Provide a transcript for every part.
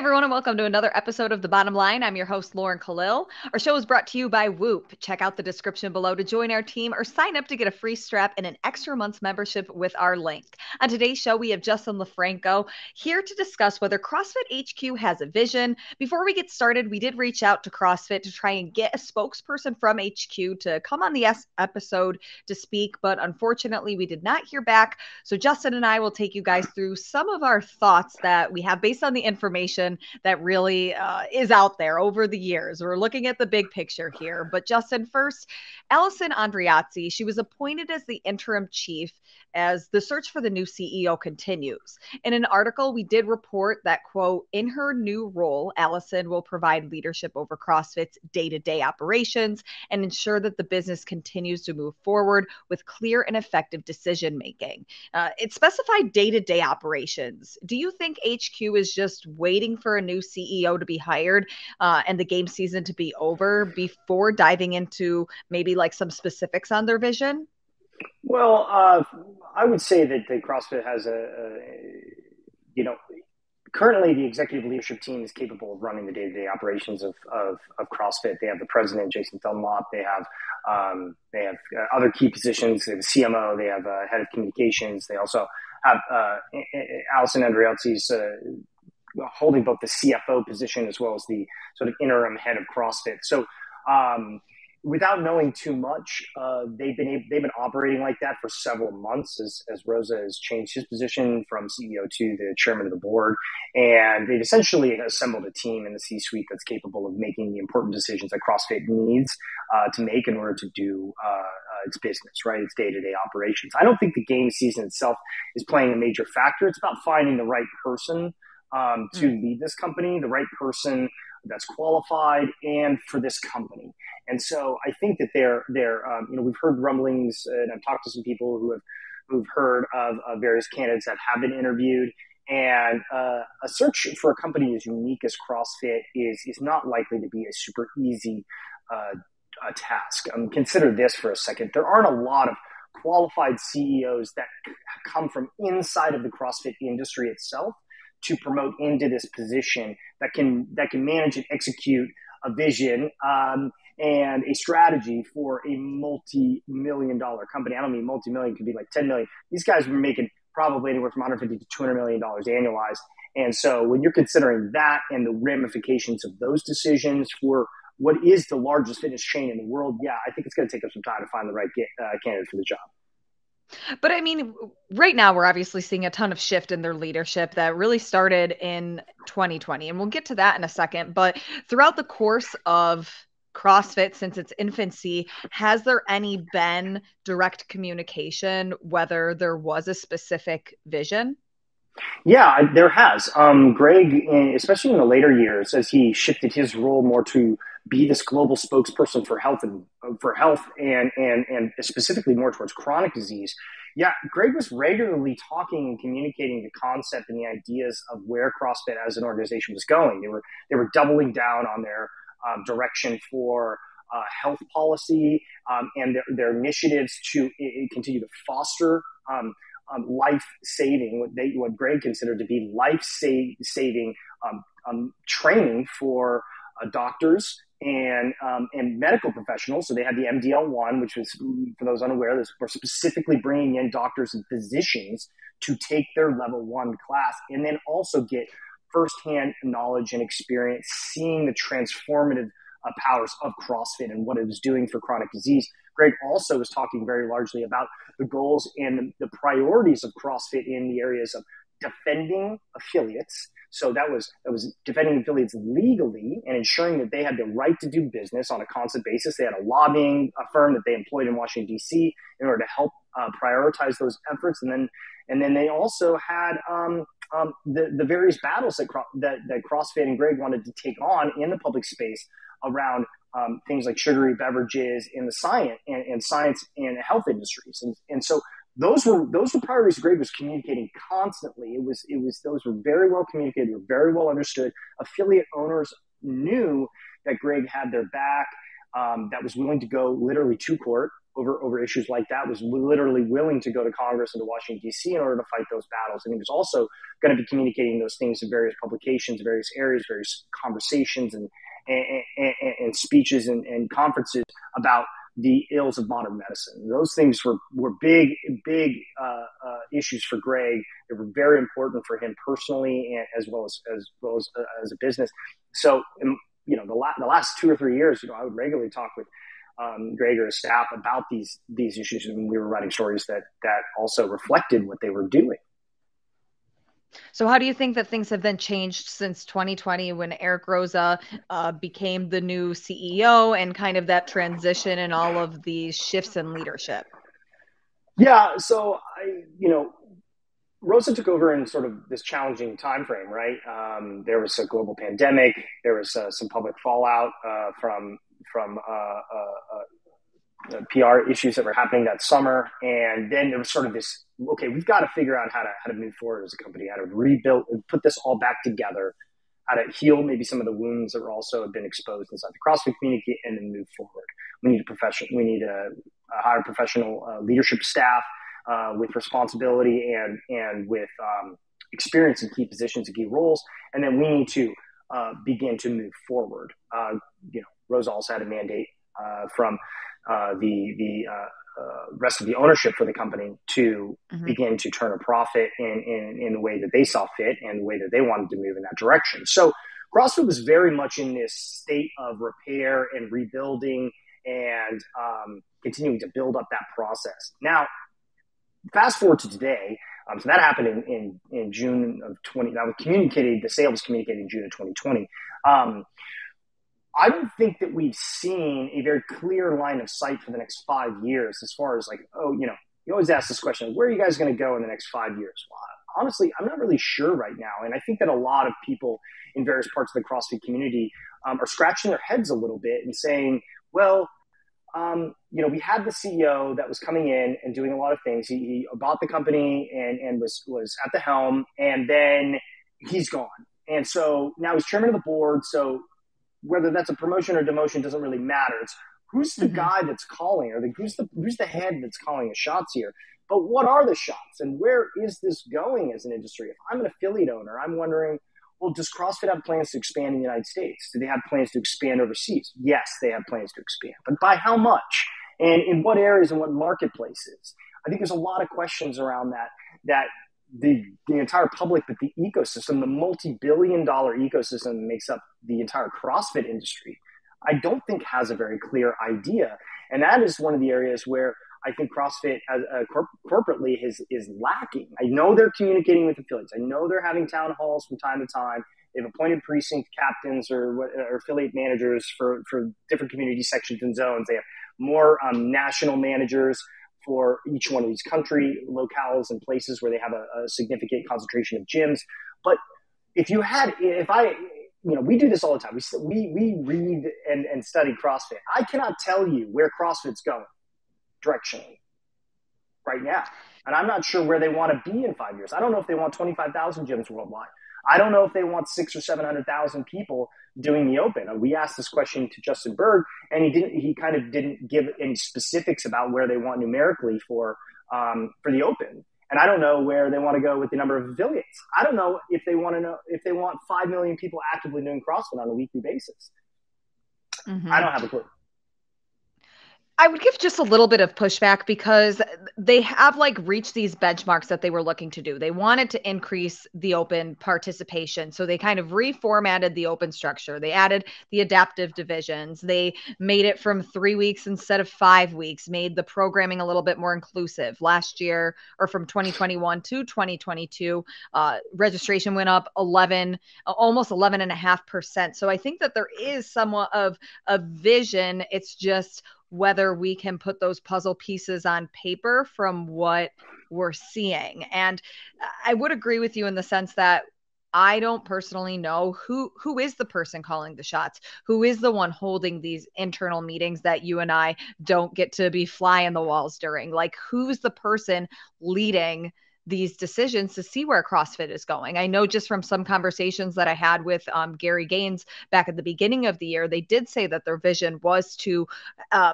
everyone, and welcome to another episode of The Bottom Line. I'm your host, Lauren Kalil. Our show is brought to you by Whoop. Check out the description below to join our team or sign up to get a free strap and an extra month's membership with our link. On today's show, we have Justin LoFranco here to discuss whether CrossFit HQ has a vision. Before we get started, we did reach out to CrossFit to try and get a spokesperson from HQ to come on the episode to speak, but unfortunately, we did not hear back. So Justin and I will take you guys through some of our thoughts that we have based on the information that really is out there over the years. We're looking at the big picture here. But Justin, first, Allison Andreazzi, she was appointed as the interim chief as the search for the new CEO continues. In an article, we did report that, quote, in her new role, Allison will provide leadership over CrossFit's day-to-day operations and ensure that the business continues to move forward with clear and effective decision-making. It specified day-to-day operations. Do you think HQ is just waiting for a new CEO to be hired and the game season to be over before diving into maybe like some specifics on their vision? Well, I would say that the CrossFit has currently the executive leadership team is capable of running the day-to-day operations of CrossFit. They have the president, Jason Dunlop. They have other key positions. They have a CMO. They have a head of communications. They also have Allison Andreazzi's holding both the CFO position as well as the sort of interim head of CrossFit. So, without knowing too much, they've been operating like that for several months as Rosa has changed his position from CEO to the chairman of the board. And they've essentially assembled a team in the C-suite that's capable of making the important decisions that CrossFit needs to make in order to do its business, right? Its day-to-day operations. I don't think the game season itself is playing a major factor. It's about finding the right person to lead this company, the right person that's qualified and for this company. And so I think that we've heard rumblings, and I've talked to some people who've heard of various candidates that have been interviewed. And a search for a company as unique as CrossFit is not likely to be a super easy task. Consider this for a second. There aren't a lot of qualified CEOs that come from inside of the CrossFit industry itself to promote into this position that can manage and execute a vision and a strategy for a multi-million-dollar company. I don't mean multi-million; it could be like 10 million. These guys were making probably anywhere from 150 to 200 million dollars annualized. And so, when you're considering that and the ramifications of those decisions for what is the largest fitness chain in the world, yeah, I think it's going to take us some time to find the right candidate for the job. But I mean, right now we're obviously seeing a ton of shift in their leadership that really started in 2020. And we'll get to that in a second. But throughout the course of CrossFit, since its infancy, has there been direct communication, whether there was a specific vision? Yeah, there has. Greg, especially in the later years, as he shifted his role more to be this global spokesperson for health and specifically more towards chronic disease. Yeah, Greg was regularly talking and communicating the concept and the ideas of where CrossFit as an organization was going. They were doubling down on their direction for health policy and their initiatives to continue to foster life-saving, what Greg considered to be life-saving training for doctors and medical professionals. So they had the MDL-1, which was, for those unaware, this were specifically bringing in doctors and physicians to take their level 1 class and then also get firsthand knowledge and experience seeing the transformative powers of CrossFit and what it was doing for chronic disease. Greg also was talking very largely about the goals and the priorities of CrossFit in the areas of defending affiliates. So that was defending affiliates legally and ensuring that they had the right to do business on a constant basis. They had a lobbying firm that they employed in Washington, D.C. in order to help prioritize those efforts. And then they also had the various battles that CrossFit and Greg wanted to take on in the public space around things like sugary beverages in the science and health industries. And so those were priorities Greg was communicating constantly. Those were very well communicated, were very well understood. Affiliate owners knew that Greg had their back, that was willing to go literally to court over issues like that, was literally willing to go to Congress and to Washington, D.C. in order to fight those battles. And he was also going to be communicating those things in various publications, various areas, various conversations and speeches and conferences about the ills of modern medicine. Those things were big issues for Greg. They were very important for him personally, and as well as a business. So, the last 2 or 3 years, I would regularly talk with Greg or his staff about these issues, and we were writing stories that also reflected what they were doing. So how do you think that things have then changed since 2020 when Eric Roza became the new CEO, and kind of that transition and all of these shifts in leadership? Yeah, so Rosa took over in sort of this challenging time frame, right? There was a global pandemic. There was some public fallout from PR issues that were happening that summer, and then there was sort of this, okay, we've got to figure out how to move forward as a company, how to rebuild and put this all back together, how to heal maybe some of the wounds that were also have been exposed inside the CrossFit community, and then move forward. We need a hire professional leadership staff with responsibility and with experience in key positions and key roles, and then we need to begin to move forward. Rosa also had a mandate from the rest of the ownership for the company to begin to turn a profit in the way that they saw fit and the way that they wanted to move in that direction. So CrossFit was very much in this state of repair and rebuilding and continuing to build up that process. Now, fast forward to today. So that happened in June of 20. That was communicated. The sale was communicated in June of 2020. I don't think that we've seen a very clear line of sight for the next 5 years, as far as you always ask this question, where are you guys going to go in the next 5 years? Well, honestly, I'm not really sure right now. And I think that a lot of people in various parts of the CrossFit community are scratching their heads a little bit and saying, well, we had the CEO that was coming in and doing a lot of things. He bought the company and was at the helm, and then he's gone. And so now he's chairman of the board. So whether that's a promotion or demotion doesn't really matter. It's who's the guy that's calling, or who's the head that's calling the shots here. But what are the shots, and where is this going as an industry? If I'm an affiliate owner, I'm wondering, well, does CrossFit have plans to expand in the United States? Do they have plans to expand overseas? Yes, they have plans to expand. But by how much? And in what areas and what marketplaces? I think there's a lot of questions around that the entire public, but the ecosystem, the multi-billion-dollar ecosystem that makes up the entire CrossFit industry, I don't think has a very clear idea. And that is one of the areas where I think CrossFit corporately is lacking. I know they're communicating with affiliates. I know they're having town halls from time to time. They've appointed precinct captains or affiliate managers for different community sections and zones. They have more national managers for each one of these country locales and places where they have a significant concentration of gyms. But we do this all the time. We read and study CrossFit. I cannot tell you where CrossFit's going directionally right now. And I'm not sure where they want to be in 5 years. I don't know if they want 25,000 gyms worldwide. I don't know if they want 600,000 or 700,000 people doing the Open. We asked this question to Justin Berg, and he kind of didn't give any specifics about where they want numerically for the Open. And I don't know where they want to go with the number of affiliates. I don't know if they want 5 million people actively doing CrossFit on a weekly basis. I don't have a clue. I would give just a little bit of pushback because they have reached these benchmarks that they were looking to do. They wanted to increase the Open participation. So they kind of reformatted the Open structure. They added the adaptive divisions. They made it from 3 weeks instead of 5 weeks, made the programming a little bit more inclusive. Last year, or from 2021 to 2022, registration went up almost 11.5%. So I think that there is somewhat of a vision. It's just whether we can put those puzzle pieces on paper from what we're seeing. And I would agree with you in the sense that I don't personally know who is the person calling the shots, who is the one holding these internal meetings that you and I don't get to be fly in the walls during. Who's the person leading these decisions to see where CrossFit is going. I know just from some conversations that I had with Gary Gaines back at the beginning of the year, they did say that their vision was to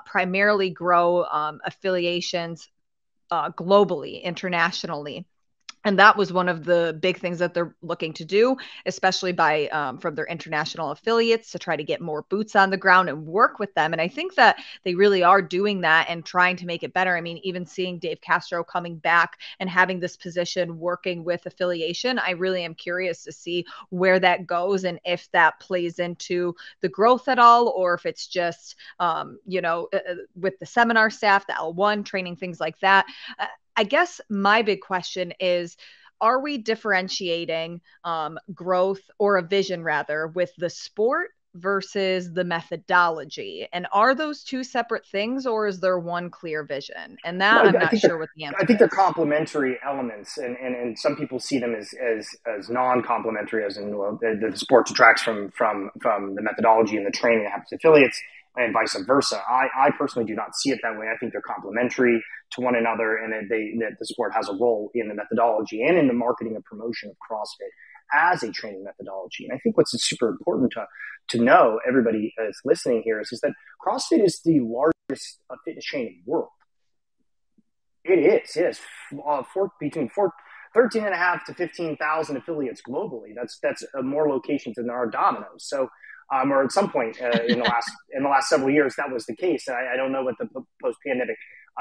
primarily grow affiliations globally, internationally. And that was one of the big things that they're looking to do, especially by from their international affiliates, to try to get more boots on the ground and work with them. And I think that they really are doing that and trying to make it better. I mean, even seeing Dave Castro coming back and having this position working with affiliation, I really am curious to see where that goes and if that plays into the growth at all, or if it's just, with the seminar staff, the L1 training, things like that. I guess my big question is, are we differentiating growth, or a vision rather, with the sport versus the methodology? And are those two separate things, or is there one clear vision? And that Well, I'm not sure what the answer I think they're is. complementary elements, and some people see them as non-complementary, as in, well, the sport detracts from the methodology and the training that happens to affiliates, and vice versa. I personally do not see it that way. I think they're complementary to one another, and that the sport has a role in the methodology and in the marketing and promotion of CrossFit as a training methodology. And I think what's super important to know, everybody that's listening here, is that CrossFit is the largest fitness chain in the world. It is. It is between 13.5 to 15,000 affiliates globally. That's more locations than there are dominoes. So, or at some point in the last several years, that was the case. I don't know what the post-pandemic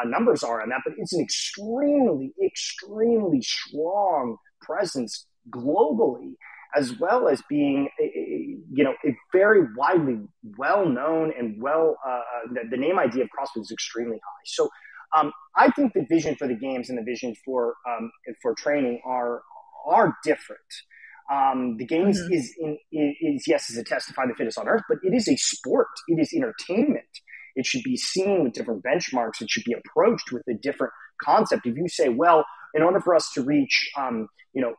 numbers are on that, but it's an extremely, extremely strong presence globally, as well as being a very widely well known and the name idea of CrossFit is extremely high. So I think the vision for the games and the vision for training are different. The games is a test to find the fittest on earth, but it is a sport. It is entertainment. It should be seen with different benchmarks. It should be approached with a different concept. If you say, well, in order for us to reach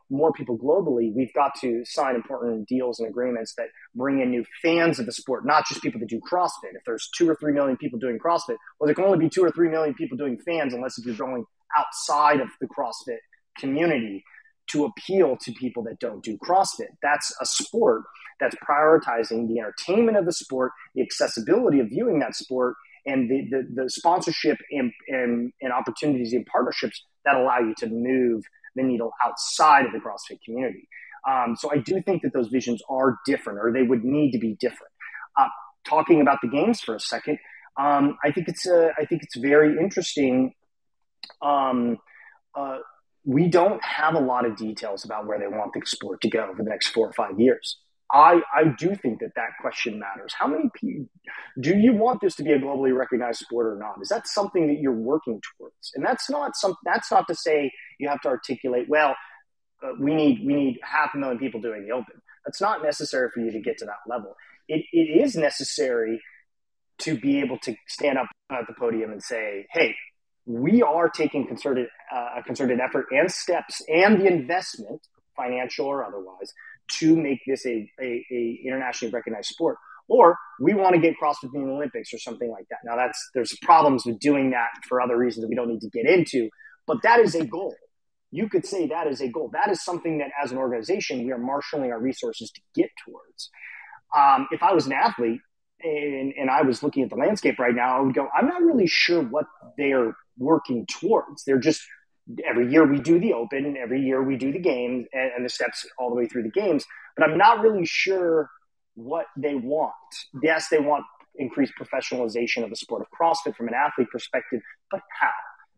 more people globally, we've got to sign important deals and agreements that bring in new fans of the sport, not just people that do CrossFit. If there's 2 or 3 million people doing CrossFit, well, there can only be 2 or 3 million people doing fans, unless if you're going outside of the CrossFit community to appeal to people that don't do CrossFit. That's a sport that's prioritizing the entertainment of the sport, the accessibility of viewing that sport, and the sponsorship and opportunities and partnerships that allow you to move the needle outside of the CrossFit community. So I do think that those visions are different, or they would need to be different. Talking about the games for a second, I think it's very interesting. We don't have a lot of details about where they want the sport to go over the next 4 or 5 years. I do think that question matters. How many people do you want this to be a globally recognized sport or not? Is that something that you're working towards? And that's not to say you have to articulate, well, we need 500,000 people doing the Open. That's not necessary for you to get to that level. It is necessary to be able to stand up at the podium and say, hey, we are taking a concerted effort and steps and the investment, financial or otherwise, to make this a internationally recognized sport. Or we want to get CrossFit in the Olympics or something like that. Now there's problems with doing that for other reasons that we don't need to get into, but that is a goal. You could say that is a goal. That is something that as an organization, we are marshaling our resources to get towards. If I was an athlete and I was looking at the landscape right now, I would go, I'm not really sure what they're working towards. They're just, every year we do the Open, and every year we do the games and the steps all the way through the games, but I'm not really sure what they want. Yes, they want increased professionalization of the sport of CrossFit from an athlete perspective, but how?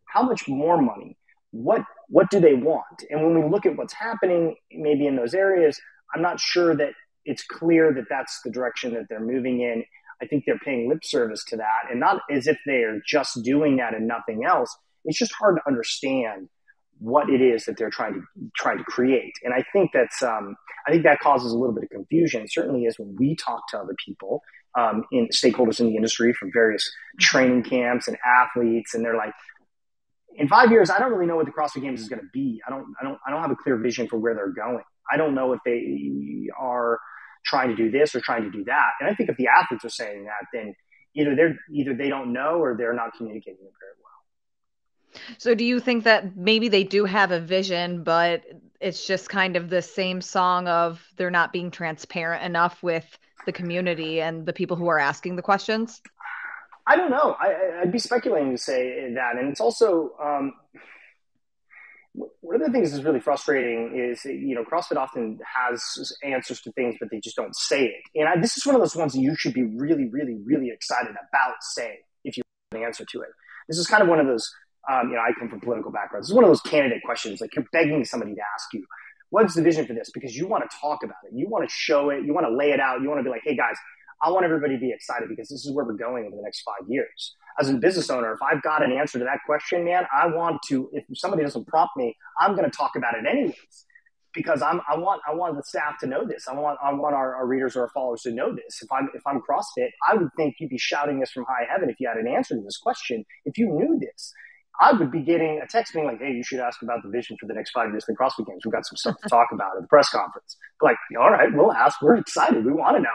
How much more money? What do they want? And when we look at what's happening maybe in those areas, I'm not sure that it's clear that that's the direction that they're moving in. I think they're paying lip service to that, and not as if they're just doing that and nothing else. It's just hard to understand what it is that they're trying to create. And I think that causes a little bit of confusion. It certainly is when we talk to other people, in stakeholders in the industry from various training camps and athletes, and they're like, in 5 years, I don't really know what the CrossFit Games is going to be. I don't have a clear vision for where they're going. I don't know if they are trying to do this or trying to do that. And I think if the athletes are saying that, then either they don't know or they're not communicating it very well. So do you think that maybe they do have a vision, but it's just kind of the same song of they're not being transparent enough with the community and the people who are asking the questions? I don't know. I'd be speculating to say that, and it's also one of the things that's really frustrating is, CrossFit often has answers to things, but they just don't say it. And this is one of those ones that you should be really, really, really excited about saying if you have an answer to it. This is kind of one of those, I come from political backgrounds. This is one of those candidate questions, like you're begging somebody to ask you, what's the vision for this? Because you want to talk about it. You want to show it. You want to lay it out. You want to be like, hey, guys, I want everybody to be excited because this is where we're going over the next 5 years. As a business owner, if I've got an answer to that question, man, I want to, if somebody doesn't prompt me, I'm going to talk about it anyways because I want the staff to know this. I want our readers or our followers to know this. If I'm CrossFit, I would think you'd be shouting this from high heaven if you had an answer to this question. If you knew this, I would be getting a text being like, hey, you should ask about the vision for the next 5 years of the CrossFit Games. We've got some stuff to talk about at the press conference. Like, all right, we'll ask. We're excited. We want to know.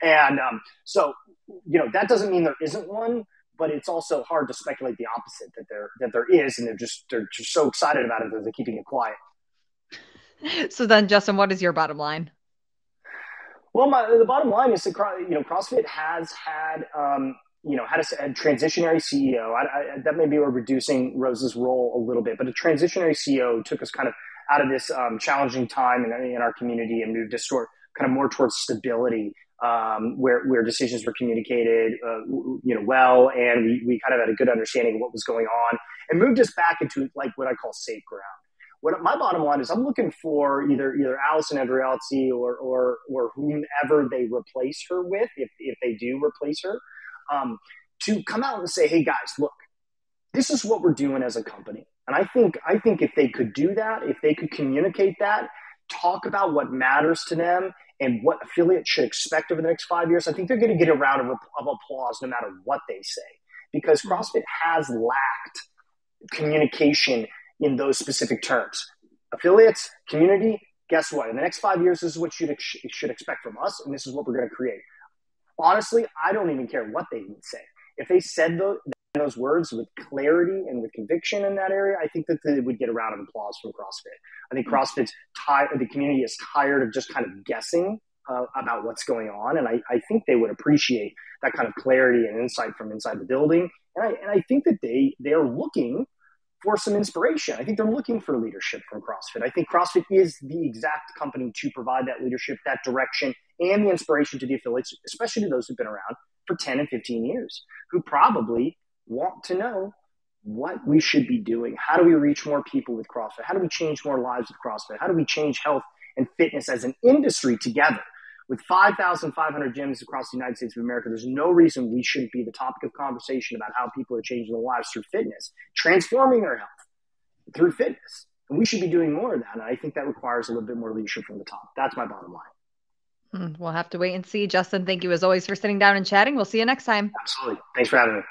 And so, that doesn't mean there isn't one, but it's also hard to speculate the opposite, that there is, and they're just so excited about it that they're keeping it quiet. So then, Justin, what is your bottom line? Well, the bottom line is that CrossFit has had had a transitionary CEO. That may be we're reducing Rose's role a little bit, but a transitionary CEO took us kind of out of this challenging time in our community and moved us toward kind of more towards stability, where decisions were communicated, well, and we kind of had a good understanding of what was going on, and moved us back into like what I call safe ground. What my bottom line is, I'm looking for either Allison Andreozzi or whomever they replace her with, if they do replace her, to come out and say, hey guys, look, this is what we're doing as a company. And I think if they could do that, if they could communicate that, talk about what matters to them and what affiliates should expect over the next 5 years, I think they're going to get a round of applause no matter what they say, because CrossFit has lacked communication in those specific terms. Affiliates, community, guess what? In the next 5 years, this is what you should expect from us, and this is what we're going to create. Honestly, I don't even care what they would say. If they said those words with clarity and with conviction in that area, I think that they would get a round of applause from CrossFit. I think CrossFit's the community is tired of just kind of guessing about what's going on, and I think they would appreciate that kind of clarity and insight from inside the building. And I think that they are looking for some inspiration. I think they're looking for leadership from CrossFit. I think CrossFit is the exact company to provide that leadership, that direction, and the inspiration to the affiliates, especially to those who've been around for 10 and 15 years, who probably want to know what we should be doing. How do we reach more people with CrossFit? How do we change more lives with CrossFit? How do we change health and fitness as an industry together? With 5,500 gyms across the United States of America, there's no reason we shouldn't be the topic of conversation about how people are changing their lives through fitness, transforming their health through fitness. And we should be doing more of that. And I think that requires a little bit more leadership from the top. That's my bottom line. We'll have to wait and see. Justin, thank you as always for sitting down and chatting. We'll see you next time. Absolutely. Thanks for having me.